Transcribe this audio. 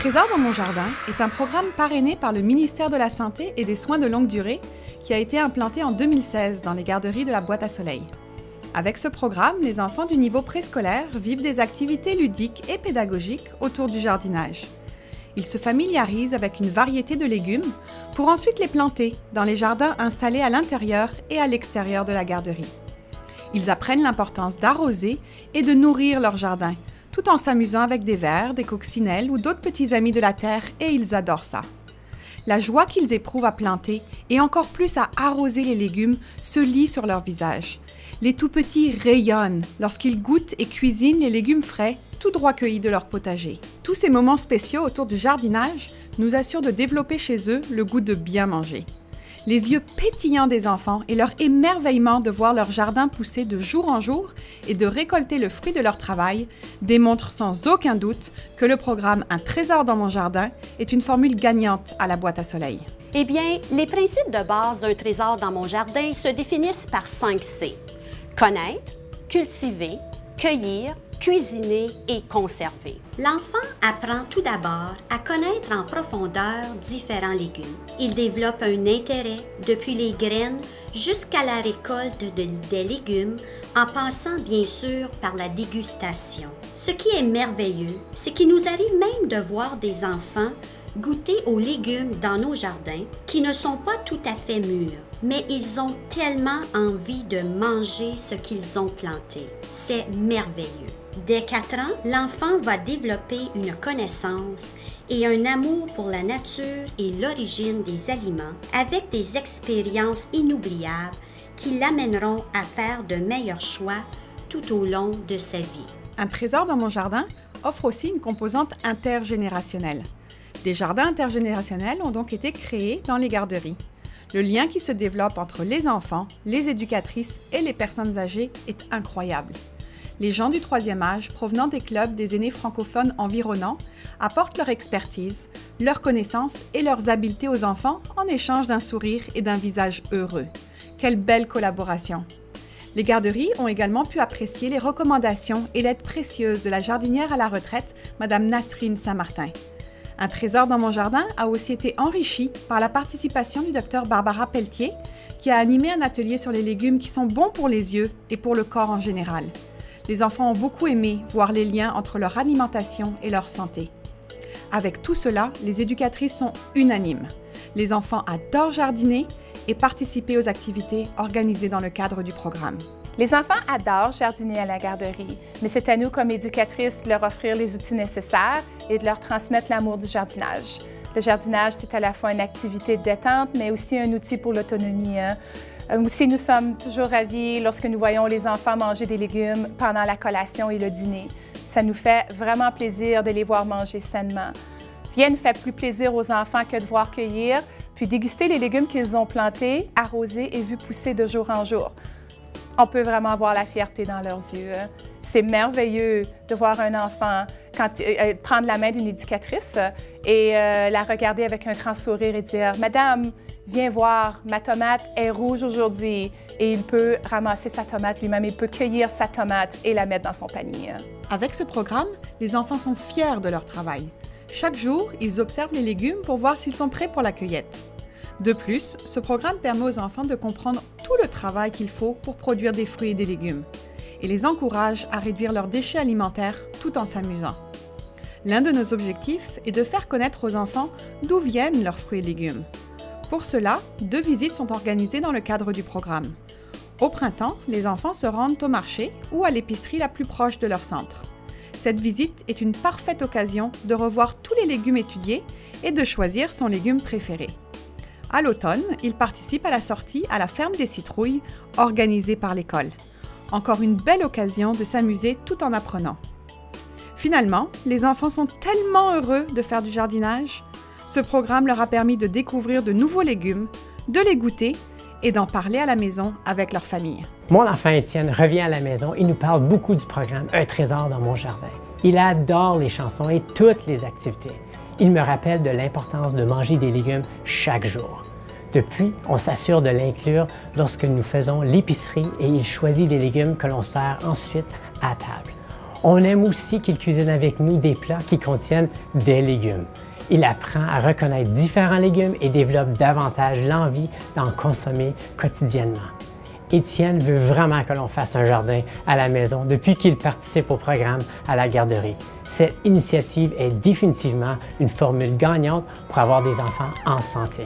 Trésor dans mon jardin est un programme parrainé par le ministère de la Santé et des Soins de longue durée qui a été implanté en 2016 dans les garderies de la Boîte à Soleil. Avec ce programme, les enfants du niveau préscolaire vivent des activités ludiques et pédagogiques autour du jardinage. Ils se familiarisent avec une variété de légumes pour ensuite les planter dans les jardins installés à l'intérieur et à l'extérieur de la garderie. Ils apprennent l'importance d'arroser et de nourrir leur jardin, tout en s'amusant avec des vers, des coccinelles ou d'autres petits amis de la terre, et ils adorent ça. La joie qu'ils éprouvent à planter et encore plus à arroser les légumes se lit sur leur visage. Les tout-petits rayonnent lorsqu'ils goûtent et cuisinent les légumes frais, tout droit cueillis de leur potager. Tous ces moments spéciaux autour du jardinage nous assurent de développer chez eux le goût de bien manger. Les yeux pétillants des enfants et leur émerveillement de voir leur jardin pousser de jour en jour et de récolter le fruit de leur travail démontrent sans aucun doute que le programme Un trésor dans mon jardin est une formule gagnante à la Boîte à Soleil. Eh bien, les principes de base d'un trésor dans mon jardin se définissent par 5 C. Connaître, cultiver, cueillir, cuisiner et conserver. L'enfant apprend tout d'abord à connaître en profondeur différents légumes. Il développe un intérêt depuis les graines jusqu'à la récolte des légumes en passant bien sûr par la dégustation. Ce qui est merveilleux, c'est qu'il nous arrive même de voir des enfants goûter aux légumes dans nos jardins qui ne sont pas tout à fait mûrs, mais ils ont tellement envie de manger ce qu'ils ont planté. C'est merveilleux. Dès 4 ans, l'enfant va développer une connaissance et un amour pour la nature et l'origine des aliments avec des expériences inoubliables qui l'amèneront à faire de meilleurs choix tout au long de sa vie. Un trésor dans mon jardin offre aussi une composante intergénérationnelle. Des jardins intergénérationnels ont donc été créés dans les garderies. Le lien qui se développe entre les enfants, les éducatrices et les personnes âgées est incroyable. Les gens du 3e âge provenant des clubs des aînés francophones environnants apportent leur expertise, leurs connaissances et leurs habiletés aux enfants en échange d'un sourire et d'un visage heureux. Quelle belle collaboration! Les garderies ont également pu apprécier les recommandations et l'aide précieuse de la jardinière à la retraite, Mme Nasrine Saint-Martin. Un trésor dans mon jardin a aussi été enrichi par la participation du Dr Barbara Pelletier, qui a animé un atelier sur les légumes qui sont bons pour les yeux et pour le corps en général. Les enfants ont beaucoup aimé voir les liens entre leur alimentation et leur santé. Avec tout cela, les éducatrices sont unanimes. Les enfants adorent jardiner et participer aux activités organisées dans le cadre du programme. Les enfants adorent jardiner à la garderie, mais c'est à nous comme éducatrices de leur offrir les outils nécessaires et de leur transmettre l'amour du jardinage. Le jardinage, c'est à la fois une activité de détente, mais aussi un outil pour l'autonomie. Aussi, nous sommes toujours ravis lorsque nous voyons les enfants manger des légumes pendant la collation et le dîner. Ça nous fait vraiment plaisir de les voir manger sainement. Rien ne fait plus plaisir aux enfants que de voir cueillir, puis déguster les légumes qu'ils ont plantés, arrosés et vus pousser de jour en jour. On peut vraiment voir la fierté dans leurs yeux. C'est merveilleux de voir un enfant prendre la main d'une éducatrice et la regarder avec un grand sourire et dire « Madame, viens voir, ma tomate est rouge aujourd'hui. » Et il peut ramasser sa tomate lui-même, il peut cueillir sa tomate et la mettre dans son panier. Avec ce programme, les enfants sont fiers de leur travail. Chaque jour, ils observent les légumes pour voir s'ils sont prêts pour la cueillette. De plus, ce programme permet aux enfants de comprendre tout le travail qu'il faut pour produire des fruits et des légumes et les encourage à réduire leurs déchets alimentaires tout en s'amusant. L'un de nos objectifs est de faire connaître aux enfants d'où viennent leurs fruits et légumes. Pour cela, 2 visites sont organisées dans le cadre du programme. Au printemps, les enfants se rendent au marché ou à l'épicerie la plus proche de leur centre. Cette visite est une parfaite occasion de revoir tous les légumes étudiés et de choisir son légume préféré. À l'automne, ils participent à la sortie à la ferme des citrouilles organisée par l'école. Encore une belle occasion de s'amuser tout en apprenant. Finalement, les enfants sont tellement heureux de faire du jardinage. Ce programme leur a permis de découvrir de nouveaux légumes, de les goûter et d'en parler à la maison avec leur famille. Mon enfant Étienne revient à la maison et nous parle beaucoup du programme Un trésor dans mon jardin. Il adore les chansons et toutes les activités. Il me rappelle de l'importance de manger des légumes chaque jour. Depuis, on s'assure de l'inclure lorsque nous faisons l'épicerie et il choisit les légumes que l'on sert ensuite à table. On aime aussi qu'il cuisine avec nous des plats qui contiennent des légumes. Il apprend à reconnaître différents légumes et développe davantage l'envie d'en consommer quotidiennement. Étienne veut vraiment que l'on fasse un jardin à la maison depuis qu'il participe au programme à la garderie. Cette initiative est définitivement une formule gagnante pour avoir des enfants en santé.